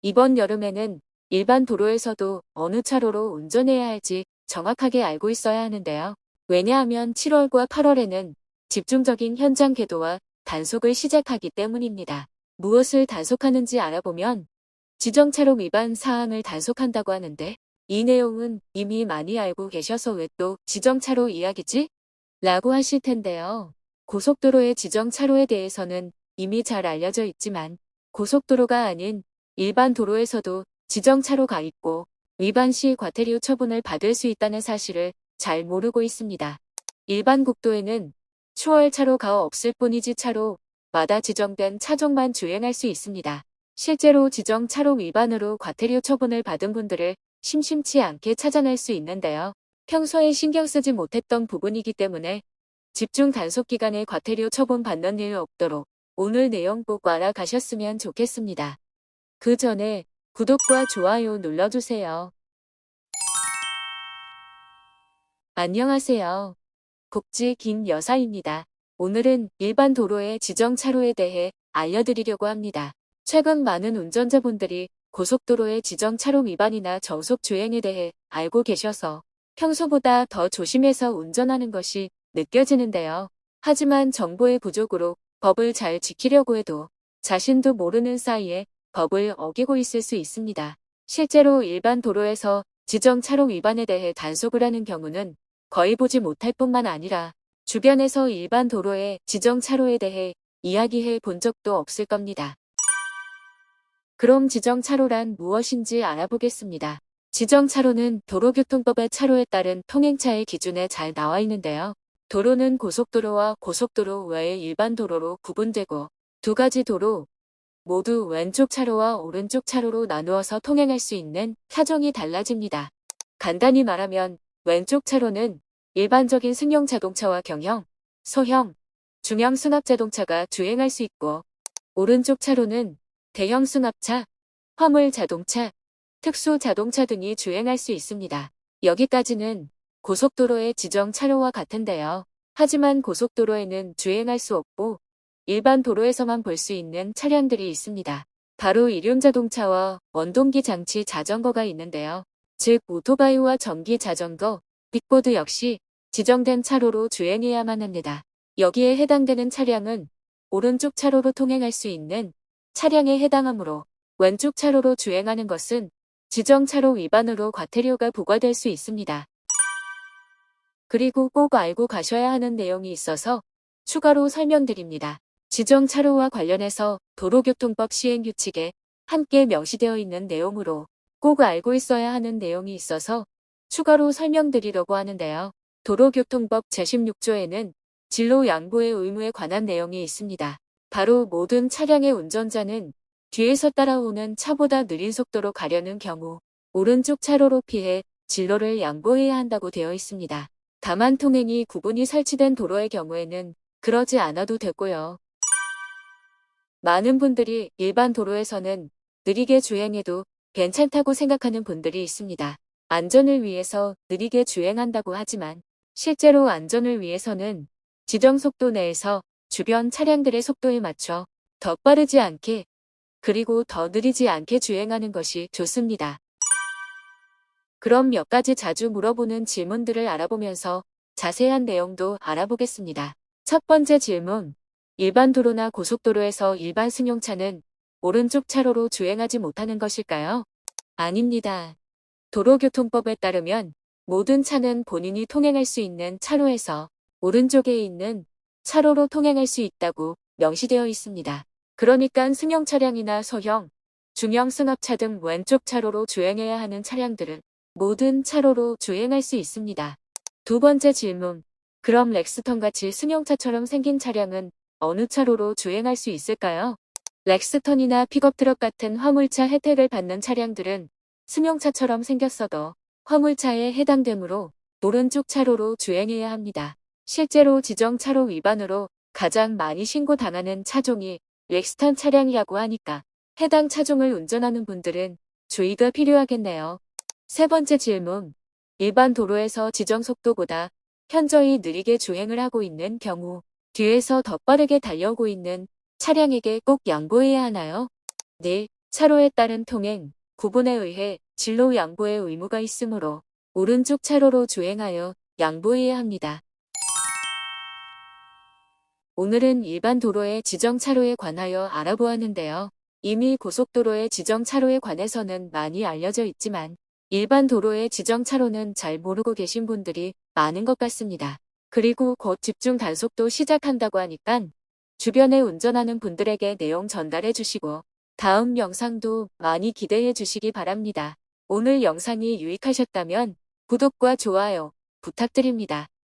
이번 여름에는 일반 도로에서도 어느 차로로 운전해야 할지 정확하게 알고 있어야 하는데요. 왜냐하면 7월과 8월에는 집중적인 현장 계도와 단속을 시작하기 때문입니다. 무엇을 단속하는지 알아보면 지정차로 위반 사항을 단속한다고 하는데 이 내용은 이미 많이 알고 계셔서 왜 또 지정차로 이야기지? 라고 하실 텐데요. 고속도로의 지정차로에 대해서는 이미 잘 알려져 있지만 고속도로가 아닌 일반 도로에서도 지정차로가 있고 위반 시 과태료 처분을 받을 수 있다는 사실을 잘 모르고 있습니다. 일반 국도에는 추월차로가 없을 뿐이지 차로마다 지정된 차종만 주행할 수 있습니다. 실제로 지정차로 위반으로 과태료 처분을 받은 분들을 심심치 않게 찾아낼 수 있는데요. 평소에 신경 쓰지 못했던 부분이기 때문에 집중 단속 기간에 과태료 처분 받는 일 없도록 오늘 내용 꼭 알아가셨으면 좋겠습니다. 그 전에 구독과 좋아요 눌러주세요. 안녕하세요. 복지 김 여사입니다. 오늘은 일반 도로의 지정차로에 대해 알려드리려고 합니다. 최근 많은 운전자분들이 고속도로의 지정차로 위반이나 저속 주행에 대해 알고 계셔서 평소보다 더 조심해서 운전하는 것이 느껴지는데요. 하지만 정보의 부족으로 법을 잘 지키려고 해도 자신도 모르는 사이에 법을 어기고 있을 수 있습니다. 실제로 일반 도로에서 지정차로 위반에 대해 단속을 하는 경우는 거의 보지 못할 뿐만 아니라 주변에서 일반 도로의 지정차로에 대해 이야기해 본 적도 없을 겁니다. 그럼 지정차로란 무엇인지 알아보겠습니다. 지정차로는 도로교통법의 차로에 따른 통행차의 기준에 잘 나와 있는데요. 도로는 고속도로와 고속도로 외의 일반 도로로 구분되고 두 가지 도로 모두 왼쪽 차로와 오른쪽 차로로 나누어서 통행할 수 있는 차종이 달라집니다. 간단히 말하면 왼쪽 차로는 일반적인 승용 자동차와 경형, 소형, 중형 수납 자동차가 주행할 수 있고 오른쪽 차로는 대형 수납차, 화물 자동차, 특수 자동차 등이 주행할 수 있습니다. 여기까지는 고속도로의 지정 차로와 같은데요. 하지만 고속도로에는 주행할 수 없고 일반 도로에서만 볼 수 있는 차량들이 있습니다. 바로 일용 자동차와 원동기 장치 자전거가 있는데요. 즉 오토바이와 전기 자전거, 빅보드 역시 지정된 차로로 주행해야만 합니다. 여기에 해당되는 차량은 오른쪽 차로로 통행할 수 있는 차량에 해당하므로 왼쪽 차로로 주행하는 것은 지정차로 위반으로 과태료가 부과될 수 있습니다. 그리고 꼭 알고 가셔야 하는 내용이 있어서 추가로 설명드립니다. 지정차로와 관련해서 도로교통법 시행규칙에 함께 명시되어 있는 내용으로 꼭 알고 있어야 하는 내용이 있어서 추가로 설명드리려고 하는데요. 도로교통법 제16조에는 진로 양보의 의무에 관한 내용이 있습니다. 바로 모든 차량의 운전자는 뒤에서 따라오는 차보다 느린 속도로 가려는 경우 오른쪽 차로로 피해 진로를 양보해야 한다고 되어 있습니다. 다만 통행이 구분이 설치된 도로의 경우에는 그러지 않아도 되고요. 많은 분들이 일반 도로에서는 느리게 주행해도 괜찮다고 생각하는 분들이 있습니다. 안전을 위해서 느리게 주행한다고 하지만 실제로 안전을 위해서는 지정 속도 내에서 주변 차량들의 속도에 맞춰 더 빠르지 않게 그리고 더 느리지 않게 주행하는 것이 좋습니다. 그럼 몇 가지 자주 물어보는 질문들을 알아보면서 자세한 내용도 알아보겠습니다. 첫 번째 질문. 일반 도로나 고속도로에서 일반 승용차는 오른쪽 차로로 주행하지 못하는 것일까요? 아닙니다. 도로교통법에 따르면 모든 차는 본인이 통행할 수 있는 차로에서 오른쪽에 있는 차로로 통행할 수 있다고 명시되어 있습니다. 그러니까 승용 차량이나 소형, 중형 승합차 등 왼쪽 차로로 주행해야 하는 차량들은 모든 차로로 주행할 수 있습니다. 두 번째 질문. 그럼 렉스턴같이 승용차처럼 생긴 차량은 어느 차로로 주행할 수 있을까요? 렉스턴이나 픽업트럭 같은 화물차 혜택을 받는 차량들은 승용차처럼 생겼어도 화물차에 해당되므로 오른쪽 차로로 주행해야 합니다. 실제로 지정 차로 위반으로 가장 많이 신고당하는 차종이 렉스턴 차량이라고 하니까 해당 차종을 운전하는 분들은 주의가 필요하겠네요. 세 번째 질문. 일반 도로에서 지정 속도보다 현저히 느리게 주행을 하고 있는 경우 뒤에서 더 빠르게 달려오고 있는 차량에게 꼭 양보해야 하나요? 네, 차로에 따른 통행, 구분에 의해 진로 양보의 의무가 있으므로 오른쪽 차로로 주행하여 양보해야 합니다. 오늘은 일반 도로의 지정 차로에 관하여 알아보았는데요. 이미 고속도로의 지정 차로에 관해서는 많이 알려져 있지만 일반 도로의 지정 차로는 잘 모르고 계신 분들이 많은 것 같습니다. 그리고 곧 집중 단속도 시작한다고 하니까 주변에 운전하는 분들에게 내용 전달해 주시고 다음 영상도 많이 기대해 주시기 바랍니다. 오늘 영상이 유익하셨다면 구독과 좋아요 부탁드립니다.